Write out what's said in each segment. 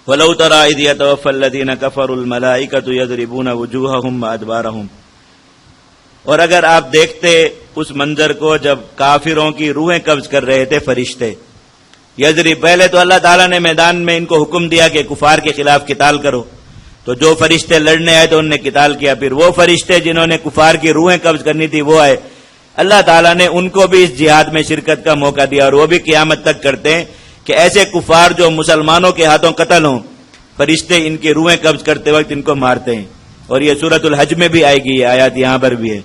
وَلَوْ تَرَىٰ إِذْ يَتَوَفَّى الَّذِينَ كَفَرُوا الْمَلَائِكَةُ يَضْرِبُونَ وُجُوهَهُمْ وَأَدْبَارَهُم، اور اگر آپ دیکھتے اس منظر کو جب کافروں کی روحیں قبض کر رہے تھے فرشتے، یضرب، پہلے تو اللہ تعالیٰ نے میدان میں ان کو حکم دیا کہ کفار کے خلاف قتال کرو، تو جو فرشتے لڑنے آئے تو انہوں نے قتال کیا، پھر وہ فرشتے جنہوں نے کفار کی روحیں قبض کرنی تھی وہ آئے، اللہ تعالیٰ نے ان کو بھی اس جہاد میں شرکت کا موقع دیا، اور وہ بھی قیامت تک کرتے ہیں کہ ایسے کفار جو مسلمانوں کے ہاتھوں قتل ہوں، فرشتے ان کی روحیں قبض کرتے وقت ان کو مارتے ہیں، اور یہ سورۃ الحج میں بھی آئے گی یہ آیات، یہاں پر بھی ہے۔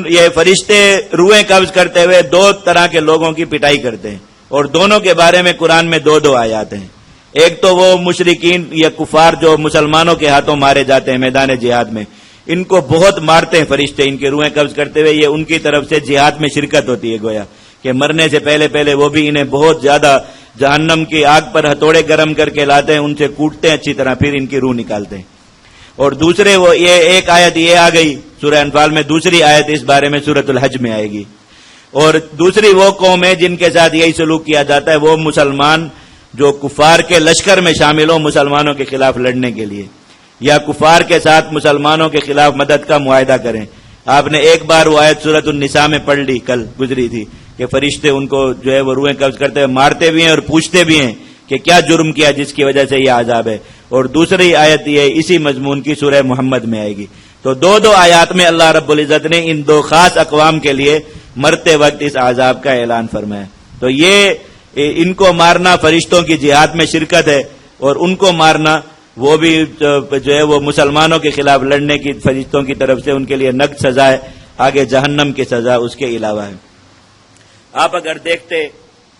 یہ فرشتے روحیں قبض کرتے ہوئے دو طرح کے لوگوں کی پٹائی کرتے ہیں، اور دونوں کے بارے میں قرآن میں دو آیات ہیں۔ ایک تو وہ مشرکین یا کفار جو مسلمانوں کے ہاتھوں مارے جاتے ہیں میدان جہاد میں، ان کو بہت مارتے ہیں فرشتے ان کی روحیں قبض کرتے ہوئے، یہ ان کی طرف سے جہاد میں شرکت ہوتی ہے، گویا کہ مرنے سے پہلے وہ بھی انہیں بہت زیادہ جہنم کی آگ پر ہتھوڑے گرم کر کے لاتے ہیں، ان سے کوٹتے ہیں اچھی طرح، پھر ان کی روح نکالتے ہیں۔ اور دوسرے وہ یہ ایک آیت یہ آ گئی سورہ انفال میں، دوسری آیت اس بارے میں سورۃ الحج میں آئے گی۔ اور دوسری وہ قوم ہے جن کے ساتھ یہی سلوک کیا جاتا ہے، وہ مسلمان جو کفار کے لشکر میں شامل ہوں مسلمانوں کے خلاف لڑنے کے لیے، یا کفار کے ساتھ مسلمانوں کے خلاف مدد کا معاہدہ کریں۔ آپ نے ایک بار وہ آیت سورۃ النساء میں پڑھ لی، کل گزری تھی، کہ فرشتے ان کو جو ہے وہ روحیں قبض کرتے ہیں، مارتے بھی ہیں اور پوچھتے بھی ہیں کہ کیا جرم کیا جس کی وجہ سے یہ عذاب ہے۔ اور دوسری آیت یہ اسی مضمون کی سورہ محمد میں آئے گی۔ تو دو آیات میں اللہ رب العزت نے ان دو خاص اقوام کے لیے مرتے وقت اس عذاب کا اعلان فرمایا۔ تو یہ ان کو مارنا فرشتوں کی جہاد میں شرکت ہے، اور ان کو مارنا وہ بھی جو ہے وہ مسلمانوں کے خلاف لڑنے کی فرشتوں کی طرف سے ان کے لیے نقد سزا ہے، آگے جہنم کی سزا اس کے علاوہ ہے۔ آپ اگر دیکھتے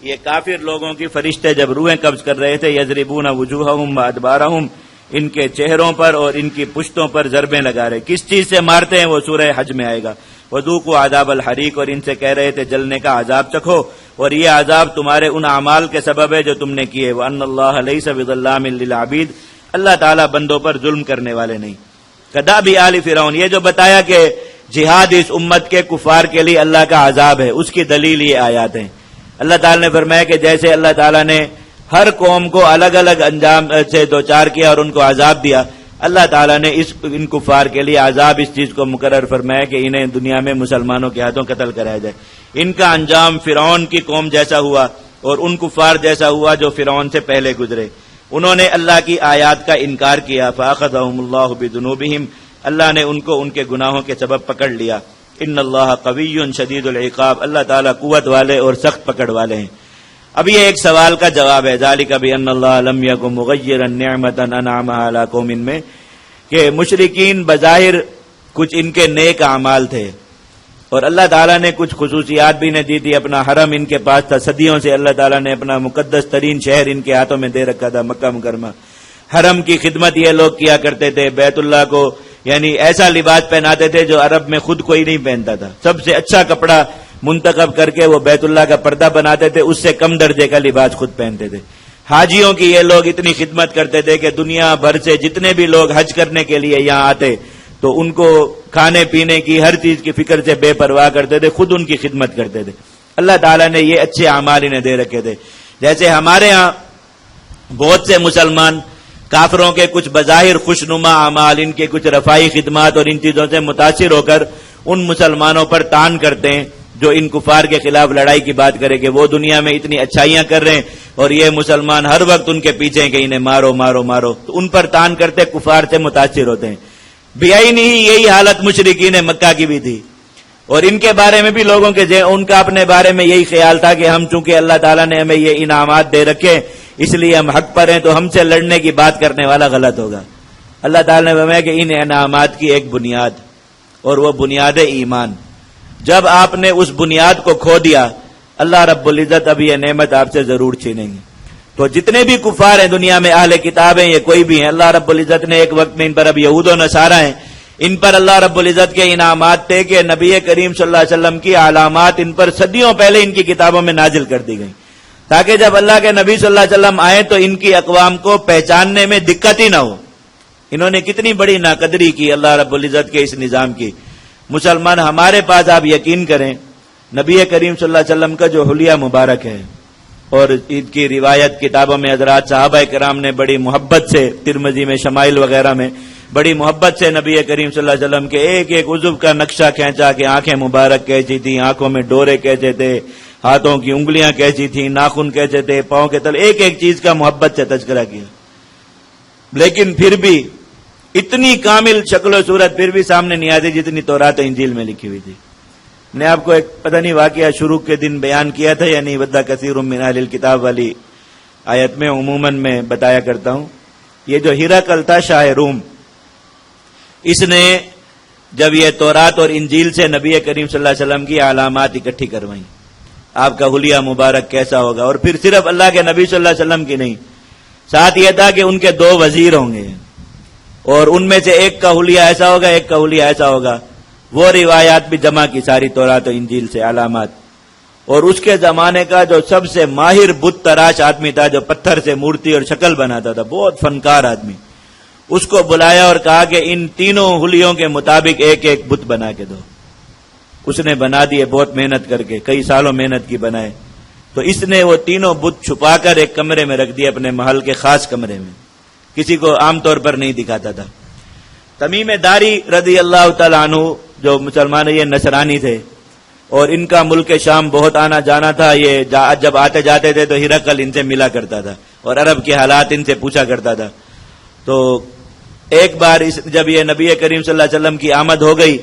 یہ کافر لوگوں کی فرشتے جب روحیں قبض کر رہے تھے، یضربون وجوہہم وادبارہم، ان کے چہروں پر اور ان کی پشتوں پر ضربیں لگا رہے، کس چیز سے مارتے ہیں وہ سورہ حج میں آئے گا۔ وذوقوا عذاب الحریق، اور ان سے کہہ رہے تھے جلنے کا عذاب چکھو، اور یہ عذاب تمہارے ان اعمال کے سبب ہے جو تم نے کیے۔ وان اللہ لیس بظلام للعبید، اللہ تعالیٰ بندوں پر ظلم کرنے والے نہیں۔ کداب آل فرعون، یہ جو بتایا کہ جہاد اس امت کے کفار کے لیے اللہ کا عذاب ہے، اس کی دلیل یہ آیات ہیں۔ اللہ تعالیٰ نے فرمایا کہ جیسے اللہ تعالیٰ نے ہر قوم کو الگ الگ انجام سے دوچار کیا اور ان کو عذاب دیا، اللہ تعالیٰ نے ان کفار کے لیے عذاب اس چیز کو مقرر فرمایا کہ انہیں دنیا میں مسلمانوں کے ہاتھوں قتل کرایا جائے۔ ان کا انجام فرعون کی قوم جیسا ہوا اور ان کفار جیسا ہوا جو فرعون سے پہلے گزرے۔ انہوں نے اللہ کی آیات کا انکار کیا، فاخذہم اللہ بذنوبہم، اللہ نے ان کو ان کے گناہوں کے سبب پکڑ لیا۔ ان اللہ قوی شدید العقاب، اللہ تعالیٰ قوت والے اور سخت پکڑ والے ہیں۔ اب یہ ایک سوال کا جواب ہے، ذالک بان اللہ لم یکن مغیرا نعمتا انعمها علی قوم، میں کہ مشرکین بظاہر کچھ ان کے نیک اعمال تھے، اور اللہ تعالیٰ نے کچھ خصوصیات بھی انہیں دی تھی۔ اپنا حرم ان کے پاس تھا، صدیوں سے اللہ تعالیٰ نے اپنا مقدس ترین شہر ان کے ہاتھوں میں دے رکھا تھا، مکہ مکرمہ۔ حرم کی خدمت یہ لوگ کیا کرتے تھے، بیت اللہ کو یعنی ایسا لباس پہناتے تھے جو عرب میں خود کوئی نہیں پہنتا تھا، سب سے اچھا کپڑا منتخب کر کے وہ بیت اللہ کا پردہ بناتے تھے، اس سے کم درجے کا لباس خود پہنتے تھے۔ حاجیوں کی یہ لوگ اتنی خدمت کرتے تھے کہ دنیا بھر سے جتنے بھی لوگ حج کرنے کے لیے یہاں آتے تو ان کو کھانے پینے کی ہر چیز کی فکر سے بے پرواہ کرتے تھے، خود ان کی خدمت کرتے تھے۔ اللہ تعالیٰ نے یہ اچھے اعمال انہیں دے رکھے تھے۔ جیسے ہمارے ہاں بہت سے مسلمان کافروں کے کچھ بظاہر خوشنما اعمال، ان کے کچھ رفائی خدمات اور ان چیزوں سے متاثر ہو کر ان مسلمانوں پر تان کرتے ہیں جو ان کفار کے خلاف لڑائی کی بات کرے کہ وہ دنیا میں اتنی اچھائیاں کر رہے ہیں اور یہ مسلمان ہر وقت ان کے پیچھے ہیں کہ انہیں مارو مارو مارو، تو ان پر تان کرتے کفار سے متاثر ہوتے ہیں۔ بیائی نہیں، یہی حالت مشرکین مکہ کی بھی تھی، اور ان کے بارے میں بھی لوگوں کے ان کا اپنے بارے میں یہی خیال تھا کہ ہم چونکہ اللہ تعالیٰ نے ہمیں یہ انعامات دے رکھے اس لیے ہم حق پر ہیں، تو ہم سے لڑنے کی بات کرنے والا غلط ہوگا۔ اللہ تعالیٰ نے فرمایا کہ ان انعامات کی ایک بنیاد، اور وہ بنیاد ایمان، جب آپ نے اس بنیاد کو کھو دیا اللہ رب العزت اب یہ نعمت آپ سے ضرور چھینیں گے۔ تو جتنے بھی کفار ہیں دنیا میں، اہل کتاب ہیں، یہ کوئی بھی ہیں، اللہ رب العزت نے ایک وقت میں ان پر، اب یہود و نصارہ ہیں، ان پر اللہ رب العزت کے انعامات تھے کہ نبی کریم صلی اللہ علیہ وسلم کی علامات ان پر صدیوں پہلے ان کی کتابوں میں نازل کر دی گئیں، تاکہ جب اللہ کے نبی صلی اللہ علیہ وسلم آئے تو ان کی اقوام کو پہچاننے میں دقت ہی نہ ہو۔ انہوں نے کتنی بڑی ناقدری کی اللہ رب العزت کے اس نظام کی۔ مسلمان ہمارے پاس آپ یقین کریں، نبی کریم صلی اللہ علیہ وسلم کا جو حلیہ مبارک ہے اور عید کی روایت کتابوں میں حضرات صحابہ کرام نے بڑی محبت سے، ترمذی میں شمائل وغیرہ میں بڑی محبت سے نبی کریم صلی اللہ علیہ وسلم کے ایک ایک عضو کا نقشہ کھینچا کہ آنکھیں مبارک کیسی تھیں، آنکھوں میں ڈورے کیسے تھے، ہاتھوں کی انگلیاں کیسی تھیں، ناخن کیسے تھے، پاؤں کے تل، ایک ایک چیز کا محبت سے تذکرہ کیا. لیکن پھر بھی اتنی کامل شکل و صورت پھر بھی سامنے نہیں آتی جتنی تورات و انجیل میں لکھی ہوئی تھی. میں نے آپ کو ایک پتہ نہیں واقعہ شروع کے دن بیان کیا تھا، یعنی ودّ کثیر من اہل الکتاب والی آیت میں عموماً میں بتایا کرتا ہوں. یہ جو ہرقل تھا شاہ روم، اس نے جب یہ تورات اور انجیل سے نبی کریم صلی اللہ علیہ وسلم کی علامات اکٹھی کروائیں، آپ کا حلیہ مبارک کیسا ہوگا، اور پھر صرف اللہ کے نبی صلی اللہ علیہ وسلم کی نہیں، ساتھ یہ تھا کہ ان کے 2 وزیر ہوں گے اور ان میں سے ایک کا حلیہ ایسا ہوگا، ایک کا حلیہ ایسا ہوگا. وہ روایات بھی جمع کی ساری تورات و انجیل سے علامات. اور اس کے زمانے کا جو سب سے ماہر بت تراش آدمی تھا، جو پتھر سے مورتی اور شکل بناتا تھا، بہت فنکار آدمی، اس کو بلایا اور کہا کہ ان تینوں حلیوں کے مطابق ایک ایک بت بنا کے دو. اس نے بنا دیے بہت محنت کر کے، کئی سالوں محنت کی بنائے. تو اس نے وہ تینوں بت چھپا کر ایک کمرے میں رکھ دیے، اپنے محل کے خاص کمرے میں، کسی کو عام طور پر نہیں دکھاتا تھا. تمیم داری رضی اللہ تعالیٰ عنہ جو مسلمان، یہ نصرانی تھے اور ان کا ملک شام بہت آنا جانا تھا. یہ جب آتے جاتے تھے تو ہرقل ان سے ملا کرتا تھا اور عرب کے حالات ان سے پوچھا کرتا تھا. تو ایک بار جب یہ نبی کریم صلی اللہ علیہ وسلم کی آمد ہو گئی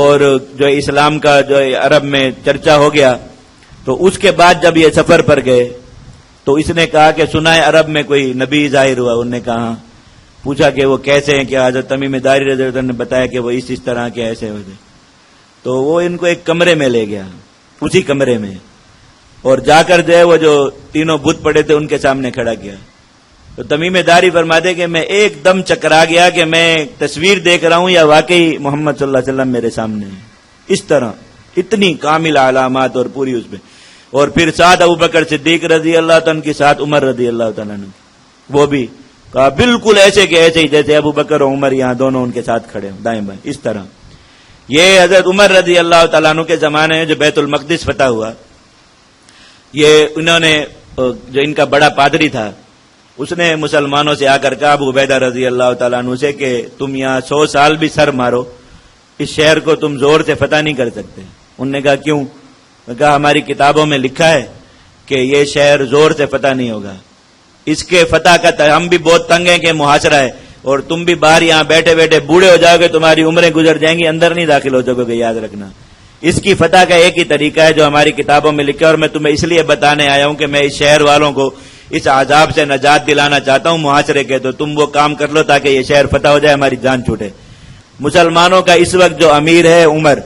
اور جو اسلام کا جو عرب میں چرچا ہو گیا، تو اس کے بعد جب یہ سفر پر گئے تو اس نے کہا کہ سنا ہے عرب میں کوئی نبی ظاہر ہوا. انہوں نے کہا، پوچھا کہ وہ کیسے ہیں، کہ حضرت تمیم داری رضی اللہ عنہ نے بتایا کہ وہ اس طرح کے ایسے ہوتے. تو وہ ان کو ایک کمرے میں لے گیا، اسی کمرے میں، اور جا کر جو ہے وہ جو تینوں بت پڑے تھے ان کے سامنے کھڑا کیا. تو تمیم داری فرماتے کہ میں ایک دم چکرا گیا کہ میں تصویر دیکھ رہا ہوں یا واقعی محمد صلی اللہ علیہ وسلم میرے سامنے ہے. اس طرح اتنی کامل علامات اور پوری اس پہ. اور پھر ساتھ ابوبکر صدیق رضی اللہ تعالیٰ کی، ساتھ عمر رضی اللہ تعالیٰ عنہ، وہ بھی کہا بالکل ایسے کہ ایسے ہی جیسے ابوبکر اور عمر یہاں دونوں ان کے ساتھ کھڑے ہوں دائیں بائیں. اس طرح یہ حضرت عمر رضی اللہ تعالیٰ عنہ کے زمانے میں جو بیت المقدس فتح ہوا، یہ انہوں نے جو ان کا بڑا پادری تھا، اس نے مسلمانوں سے آ کر کہا ابو عبیدہ رضی اللہ تعالیٰ عنہ سے کہ تم یہاں 100 سال بھی سر مارو، اس شہر کو تم زور سے فتح نہیں کر سکتے. انہوں نے کہا کیوں؟ کہا ہماری کتابوں میں لکھا ہے کہ یہ شہر زور سے فتح نہیں ہوگا، اس کے فتح کا ہم بھی بہت تنگ ہیں کہ محاصرہ ہے، اور تم بھی باہر یہاں بیٹھے بیٹھے بوڑھے ہو جاؤ گے، تمہاری عمریں گزر جائیں گی، اندر نہیں داخل ہو جاؤ گے. یاد رکھنا اس کی فتح کا ایک ہی طریقہ ہے جو ہماری کتابوں میں لکھا ہے، اور میں تمہیں اس لیے بتانے آیا ہوں کہ میں اس شہر والوں کو اس عذاب سے نجات دلانا چاہتا ہوں محاصرے کے. تو تم وہ کام کر لو تاکہ یہ شہر فتح ہو جائے، ہماری جان چھوٹے. مسلمانوں کا اس وقت جو امیر ہے عمر،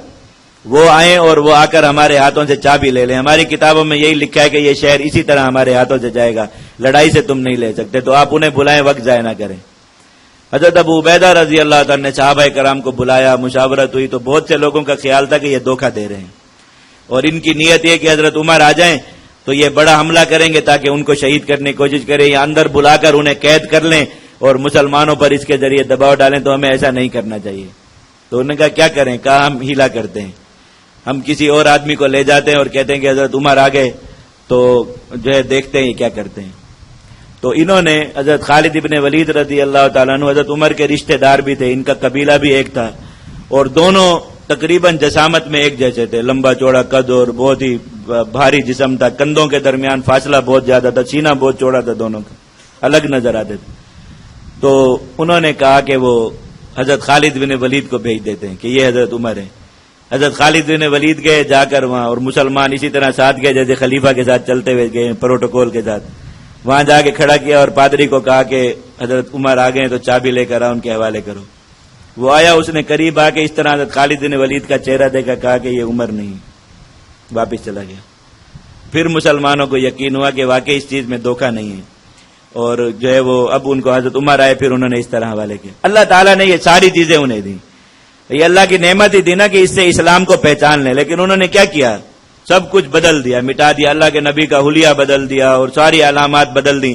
وہ آئیں اور وہ آ کر ہمارے ہاتھوں سے چابی لے لیں. ہماری کتابوں میں یہی لکھا ہے کہ یہ شہر اسی طرح ہمارے ہاتھوں سے جائے گا، لڑائی سے تم نہیں لے سکتے. تو آپ انہیں بلائیں، وقت ضائع نہ کریں. حضرت ابو عبیدہ رضی اللہ تعالیٰ نے صحابہ کرام کو بلایا، مشاورت ہوئی تو بہت سے لوگوں کا خیال تھا کہ یہ دھوکہ دے رہے ہیں، اور ان کی نیت یہ کہ حضرت عمر آ جائیں تو یہ بڑا حملہ کریں گے تاکہ ان کو شہید کرنے کی کوشش کریں، یا اندر بلا کر انہیں قید کر لیں اور مسلمانوں پر اس کے ذریعے دباؤ ڈالیں. تو ہمیں ایسا نہیں کرنا چاہیے. تو انہوں نے کہا کیا کریں؟ کہا ہم ہیلا کرتے ہیں، ہم کسی اور آدمی کو لے جاتے ہیں اور کہتے ہیں کہ حضرت عمر آ گئے تو جو ہے دیکھتے ہیں یہ کیا کرتے ہیں. تو انہوں نے حضرت خالد ابن ولید رضی اللہ تعالیٰ عنہ حضرت عمر کے رشتہ دار بھی تھے، ان کا قبیلہ بھی ایک تھا، اور دونوں تقریباً جسامت میں ایک جیسے تھے، لمبا چوڑا قد اور بہت ہی بھاری جسم تھا، کندھوں کے درمیان فاصلہ بہت زیادہ تھا، سینہ بہت چوڑا تھا، دونوں کا الگ نظر آتے تھے. تو انہوں نے کہا کہ وہ حضرت خالد بن ولید کو بھیج دیتے ہیں کہ یہ حضرت عمر ہے. حضرت خالد بن ولید گئے جا کر وہاں، اور مسلمان اسی طرح ساتھ گئے جیسے خلیفہ کے ساتھ چلتے ہوئے گئے پروٹوکول کے ساتھ. وہاں جا کے کھڑا کیا اور پادری کو کہا کہ حضرت عمر آ گئے تو چابی لے کر آؤ، ان کے حوالے کرو. وہ آیا، اس نے قریب آ کے اس طرح حضرت خالد بن ولید کا چہرہ دیکھا، کہا کہ یہ عمر نہیں، واپس چلا گیا. پھر مسلمانوں کو یقین ہوا کہ واقعی اس چیز میں دھوکہ نہیں ہے، اور جو ہے وہ اب ان کو حضرت عمر آئے، پھر انہوں نے اس طرح حوالے کیا. اللہ تعالیٰ نے یہ ساری چیزیں انہیں دی، یہ اللہ کی نعمت ہی تھی نا کہ اس سے اسلام کو پہچان لیں. لیکن انہوں نے کیا کیا؟ سب کچھ بدل دیا، مٹا دیا، اللہ کے نبی کا حلیہ بدل دیا اور ساری علامات بدل دی.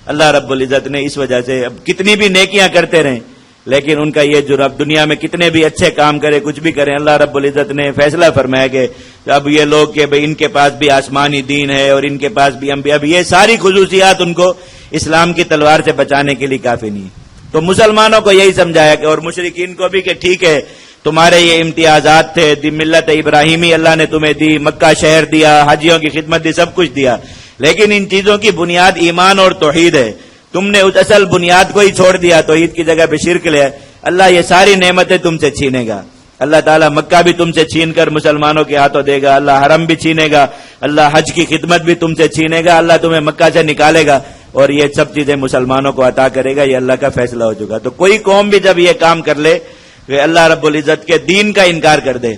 اللہ رب العزت نے اس وجہ سے اب کتنی بھی نیکیاں کرتے رہیں لیکن ان کا یہ جرم، دنیا میں کتنے بھی اچھے کام کرے، کچھ بھی کریں، اللہ رب العزت نے فیصلہ فرمایا کہ اب یہ لوگ کہ بھئی ان کے پاس بھی آسمانی دین ہے اور ان کے پاس بھی انبیاء بھی، یہ ساری خصوصیات ان کو اسلام کی تلوار سے بچانے کے لیے کافی نہیں۔ تو مسلمانوں کو یہی سمجھایا کہ اور مشرکین کو بھی کہ ٹھیک ہے تمہارے یہ امتیازات تھے، ملت ابراہیمی اللہ نے تمہیں دی، مکہ شہر دیا، حاجیوں کی خدمت دی، سب کچھ دیا، لیکن ان چیزوں کی بنیاد ایمان اور توحید ہے، تم نے اس اصل بنیاد کو ہی چھوڑ دیا، توحید کی جگہ پہ شرک لے، اللہ یہ ساری نعمتیں تم سے چھینے گا، اللہ تعالیٰ مکہ بھی تم سے چھین کر مسلمانوں کے ہاتھوں دے گا، اللہ حرم بھی چھینے گا، اللہ حج کی خدمت بھی تم سے چھینے گا، اللہ تمہیں مکہ سے نکالے گا اور یہ سب چیزیں مسلمانوں کو عطا کرے گا، یہ اللہ کا فیصلہ ہو چکا۔ تو کوئی قوم بھی جب یہ کام کر لے کہ اللہ رب العزت کے دین کا انکار کر دے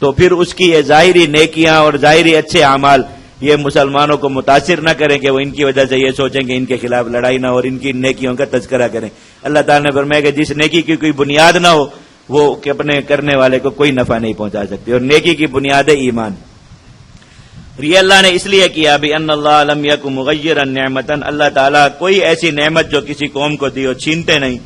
تو پھر اس کی یہ ظاہری نیکیاں اور ظاہری اچھے اعمال یہ مسلمانوں کو متاثر نہ کریں کہ وہ ان کی وجہ سے یہ سوچیں کہ ان کے خلاف لڑائی نہ ہو اور ان کی نیکیوں کا تذکرہ کریں۔ اللہ تعالیٰ نے فرمایا کہ جس نیکی کی کوئی بنیاد نہ ہو وہ کہ اپنے کرنے والے کو کوئی نفع نہیں پہنچا سکتی، اور نیکی کی بنیاد ہے ایمان۔ یہ اللہ نے اس لیے کیا بھی ان اللہ لم یک مغیرا نعمتا، اللہ تعالیٰ کوئی ایسی نعمت جو کسی قوم کو دی ہو چھینتے نہیں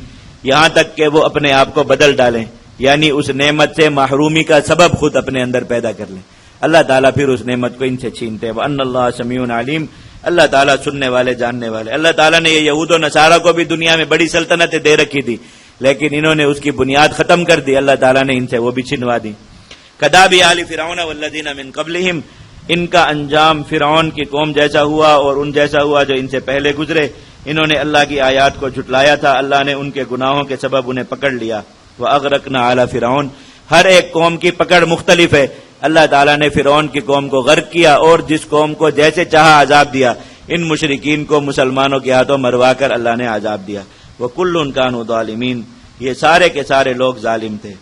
یہاں تک کہ وہ اپنے آپ کو بدل ڈالیں، یعنی اس نعمت سے محرومی کا سبب خود اپنے اندر پیدا کر لیں، اللہ تعالیٰ پھر اس نعمت کو ان سے چھینتے ہیں۔ وَأَنَّ اللَّهَ سَمِيعٌ عَلِيمٌ، اللہ تعالیٰ سننے والے جاننے والے۔ اللہ تعالیٰ نے یہ یہود و نصارہ کو بھی دنیا میں بڑی سلطنتیں دے رکھی تھی، لیکن انہوں نے اس کی بنیاد ختم کر دی، اللہ تعالیٰ نے ان سے وہ بھی چھنوا دی۔ کَدَابِ آلِ فِرْعَوْنَ وَالَّذِينَ مِن قَبْلِهِمْ، ان کا انجام فرعون کی قوم جیسا ہوا اور ان جیسا ہوا جو ان سے پہلے گزرے، انہوں نے اللہ کی آیات کو جھٹلایا تھا، اللہ نے ان کے گناہوں کے سبب انہیں پکڑ لیا۔ وَأَغْرَقْنَا عَلَى فِرْعَوْنَ، ہر ایک قوم کی پکڑ مختلف ہے، اللہ تعالیٰ نے فرعون کی قوم کو غرق کیا اور جس قوم کو جیسے چاہا عذاب دیا، ان مشرکین کو مسلمانوں کے ہاتھوں مروا کر اللہ نے عذاب دیا۔ وَكُلٌّ كَانُوا ظَالِمِينَ، یہ سارے کے سارے لوگ ظالم تھے۔